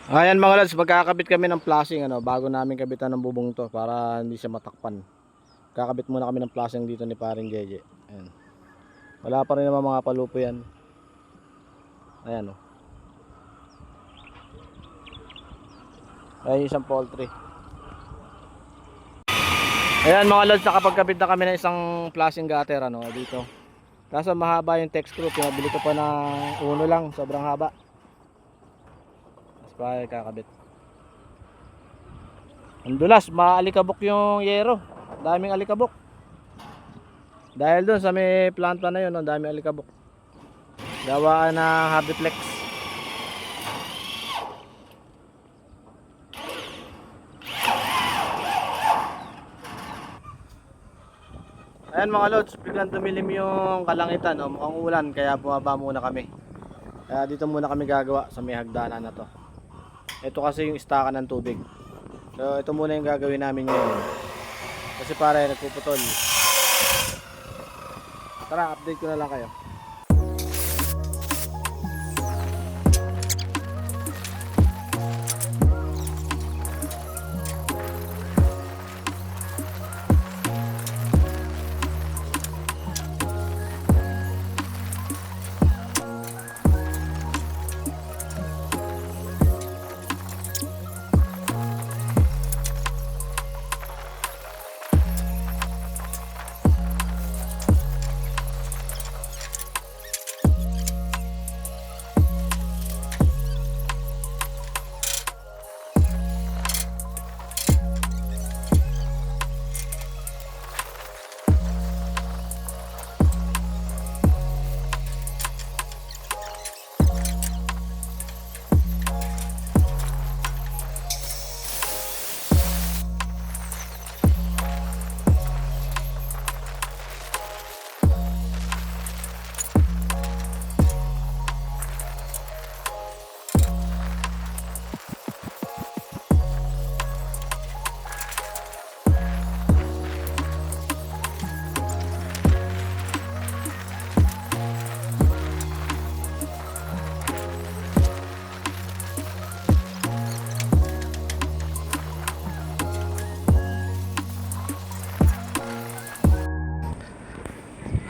Ayan mga lads, magkakabit kami ng flashing bago namin kabitan ng bubong to para hindi siya matakpan. Kakabit muna kami ng flashing dito ni paring Jeje. Ayan. Wala pa rin naman mga palupo yan. Ayan oh. Ayan yung isang poultry. Ayan mga lads, nakapagkabit na kami ng isang flashing gutter dito. Kaso mahaba yung text screw, pinabili ko pa ng uno lang, sobrang haba. Mas pa kakabit. Ang dulas, maalikabok yung yero. Daming alikabok. Dahil doon sa may planta na yun, daming alikabok. Gawaan ng Habiflex. Ayan mga lods, biglang dumilim yung kalangitan. Mukhang ulan, kaya bumaba muna kami. Kaya dito muna kami gagawa sa may hagdanan na to. Ito kasi yung istakan ng tubig. So ito muna yung gagawin namin ngayon. Kasi para nagpuputol. Tara, update ko na lang kayo.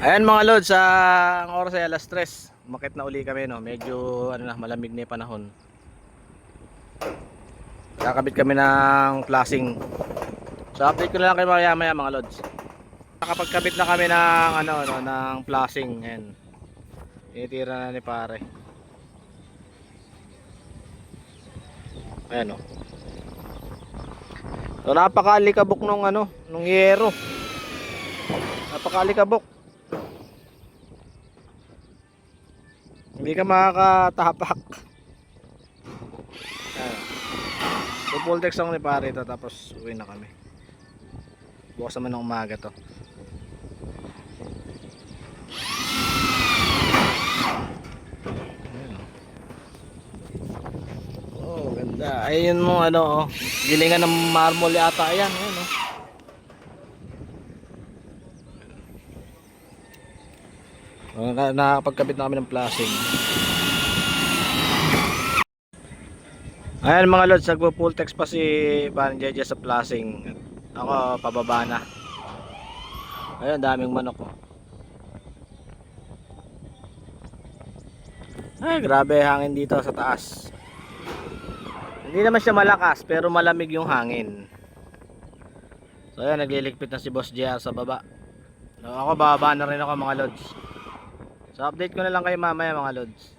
Ayan mga lods, ang oras ay alas 3. Umakit na uli kami Medyo malamig na 'yung panahon. Kakabit kami ng flashing. So update ko na lang kayo maya mga lods. Nakapagkabit na kami ng ng flashing. Ayan. Tinitira na ni pare. Ayan oh. So napakaalikabok nung nung yero. Napakaalikabok. Hindi ka makakatapak. So full text lang ni pare ito, tapos uwi na kami. Bukas naman ng umaga to. Oh, ganda. Ayun mo gilingan ng marmol yata yan. Ayun nakapagkabit na kami ng flashing. Ayan mga lods, nagpo-full text pa si Parang Jeje sa flashing. Ako pababa na. Ayun, daming manok Ay, grabe hangin dito sa taas. Hindi naman siya malakas, pero malamig yung hangin. So ayan, nagliligpit na si Boss JR sa baba. So, ako bababa na rin ako mga lods. So update ko na lang kayo mamaya mga lods.